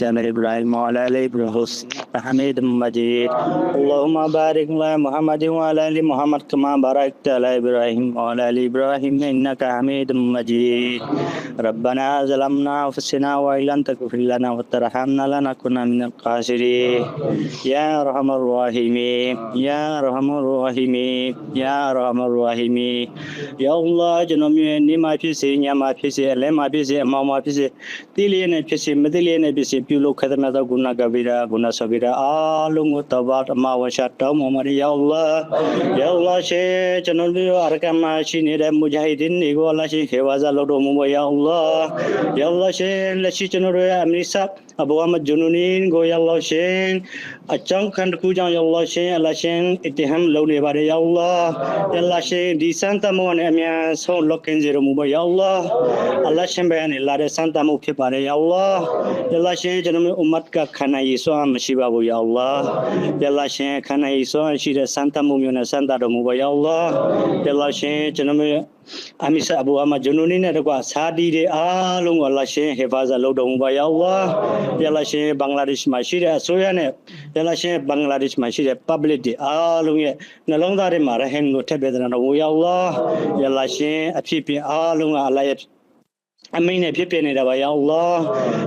على إبراهيم وعلى آل إبراهيم حميد مجيد اللهم بارك على محمد وعلى آل محمد كما باركت على إبراهيم وعلى آل إبراهيم إنك حميد مجيد ربنا ظلمنا أنفسنا وإن لم تغفر لنا وترحمنا لنكن من الخاسرين يا أرحم الراحمين يا أرحم الراحمين يا أرحم الراحمين يا الله ကျွန်တော်မြင်နေမှာဖြစ်စေညမှာဖြစ်စေအလဲမှာဖြစ်စေအမောင်မှာဖြစ်စေတိလျက်နဲ့ဖြစ်စေမတိလျက်နဲ့ဖြစ်စေပြုလုပ်ခဲ့တဲ့သောဂုဏကဗိရာဂုဏစဗိရာအားလုံးကိုတဘာအမဝရှတောင်းမရယာအလ္လာယာအလ္လာရှေကျွန်တော်တို့အရကမရှိနေတဲ့မူဂျာဟီဒင်တွေကိုအလ္လာရှေခေဝါဇာလုပ်တော်မူပါယာအလ္လာယာအလ္လာရှေလက်ရှိကျွန်တော်တို့အမရိစာအဘူအမဂျူနူနင်ကိုယာအလ္လာရှေအချောင်းခံကူကြောင့်ယာအလ္လာရှေအလ္လာရှေအစ်တဟမ်လုပ်နေပါတယ်ယာအလ္လာယာအလ္လာရှေဒီစန်တမောနဲ့အမြန်ဆုံးလောကင်ဇေရမူပါယာအလ္လာအလ္လာရှင်ဘယ်နဲ့လာတဲ့စန်တမောဖြစ်ပါတယ်ယာအလ္လာယာအလ္လာရှေကျွန်တော်တို့အမတ်ကခန္ဓာရေးစွမ်းမရှိပါဘူးယာအလ္လာယာအလ္လာရှေခန္ဓာရေးစွမ်းရှိတဲ့စန်တမောမျိုးနဲ့စန်တတော်မူပါယာအလ္လာယာအလ္လာရှေကျွန်တော်တို့အမီဆာအဘူအမဂျူနူနီနဲ့တကွာစာဒီတွေအားလုံးကိုအလ္လာရှင်ဟေဖာဇာလုပ်တော်မူပါယာအလ္လာယာအလ္လာရှင်ဘင်္ဂလားဒေ့ရှ်မှာရှိတဲ့အစိုးရနဲ့ယာအလ္လာရှင်ဘင်္ဂလားဒေ့ရှ်မှာရှိတဲ့ public တွေအားလုံးရဲ့နှလုံးသားထဲမှာရဟန်ကိုထည့်ပေးတဲ့တော်မူယာအလ္လာယာအလ္လာရှင်အဖြစ်ပြအားလုံးကအလ္လာရဲ့အမင်းနဲ့ဖြစ်ပြနေတာပါယာအလ္လာ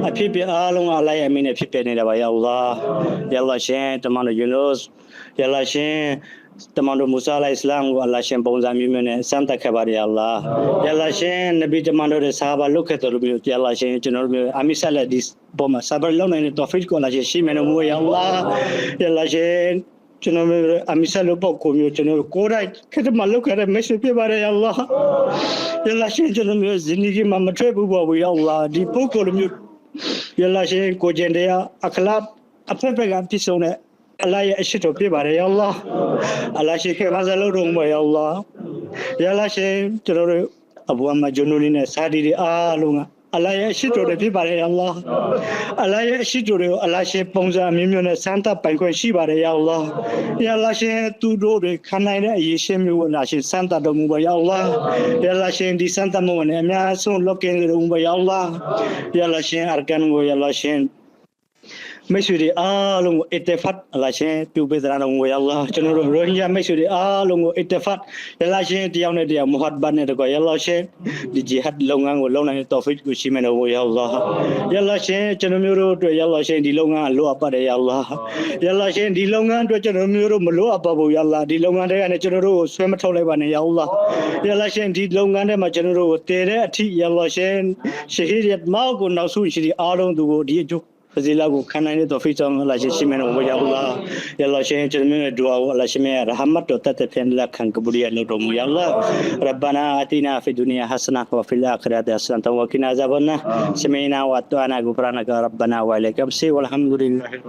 အဖြစ်ပြအားလုံးကအလ္လာရဲ့အမင်းနဲ့ဖြစ်ပြနေတာပါယာအလ္လာယာအလ္လာရှင်တမန်တော်ယူနုစ်ယာအလ္လာရှင်တမန်တော်မူဆာအစ္စလာမ်ကိုအလ္လာရှင်ပုံစံမျိုးနဲ့စမ်းသပ်ခဲ့ပါတယ်အလ္လာယာအလ္လာရှင်နဗီတမန်တော်ရဲ့ဆာဟာဘလုတ်ခဲ့တော်ပြီးယာအလ္လာရှင်ကျွန်တော်တို့အမီဆာလက်ဒီပေါ်မှာဆာဘာလုံးနေတဲ့တောဖစ်ကိုအလ္လာရှင်ရှိမယ်လို့မူယာအလ္လာယာအလ္လာရှင်ကျွန်တော်အမီဆာလို့ပေါ့ကိုမျိုးကျွန်တော်ကိုယ်တိုင်ခက်တမလုတ်ခဲ့တဲ့မရှိပြပါတယ်အလ္လာယာအလ္လာရှင်ကျွန်တော်ဇင်းကြီးမှာမထွက်ဘူးပေါ့ယာအလ္လာဒီပုဂ္ဂိုလ်မျိုးယာအလ္လာရှင်ကိုကျင်တရားအခလာအဖက်ဖက်ကပြည့်စုံတဲ့အလ္လာရဲ့အရှိတော်ပြပါတယ်ယာအလ္လာအလ္လာရှိခေဘာဇာလို့တော့မယာအလ္လာယာအလ္လာရှင်ကျွန်တော်တို့အဘူအမဂျူနူနီနဲ့စာဒီတွေအားလုံးကအလ္လာရဲ့အရှိတော်တွေပြပါတယ်ယာအလ္လာအလ္လာရဲ့အရှိတော်တွေကိုအလ္လာရှင်ပုံစံမျိုးမျိုးနဲ့စမ်းသပ်ပိုင်ခွင့်ရှိပါတယ်ယာအလ္လာယာအလ္လာရှင်သူတို့တွေခံနိုင်တဲ့အရေးရှင်မျိုးကိုအလ္လာရှင်စမ်းသပ်တော်မူပါယာအလ္လာယာအလ္လာရှင်ဒီစမ်းသပ်မှုနဲ့အများဆုံးလောကင်းတော်မူပါယာအလ္လာယာအလ္လာရှင်အာကန်ကိုယာအလ္လာရှင်မရှိတွေအားလုံးကိုအစ်တဖတ်အလ္လာရှင်ပြုပေးတဲ့တော်မူယာအလ္လာကျွန်တော်တို့ရိုဟင်ဂျာမရှိတွေအားလုံးကိုအစ်တဖတ်အလ္လာရှင်တရားနဲ့တရားမုဟတ်ဘတ်နဲ့တကွာယာအလ္လာရှင်ဒီဂျီဟတ်လုပ်ငန်းကိုလုပ်နိုင်တဲ့တောဖစ်ကိုရှိမယ်လို့ယာအလ္လာယာအလ္လာရှင်ကျွန်တော်မျိုးတို့အတွက်ယာအလ္လာရှင်ဒီလုပ်ငန်းလိုအပ်ပါတယ်ယာအလ္လာယာအလ္လာရှင်ဒီလုပ်ငန်းအတွက်ကျွန်တော်မျိုးတို့မလိုအပ်ပါဘူးယာအလ္လာဒီလုပ်ငန်းတွေကနေကျွန်တော်တို့ကိုဆွဲမထုတ်လိုက်ပါနဲ့ယာအလ္လာယာအလ္လာရှင်ဒီလုပ်ငန်းထဲမှာကျွန်တော်တို့ကိုတည်တဲ့အထိယာအလ္လာရှင်ရှဟီရတ်မောက်ကိုနောက်ဆုံးရှိဒီအားလုံးသူကိုဒီအကျိုးفزيلا کو کھانا نے تو فیچ اللہ شی میں نو یا اللہ یا اللہ شی چن میں دعا اللہ شی میں رحمت تو تت پھن لا کھن قبول یا لو یا اللہ ربنا آتنا فی الدنيا حسنه وفي الاخره حسنه وقنا عذاب النار سمعنا واطعنا غفرانك ربنا واليك الصير والحمد لله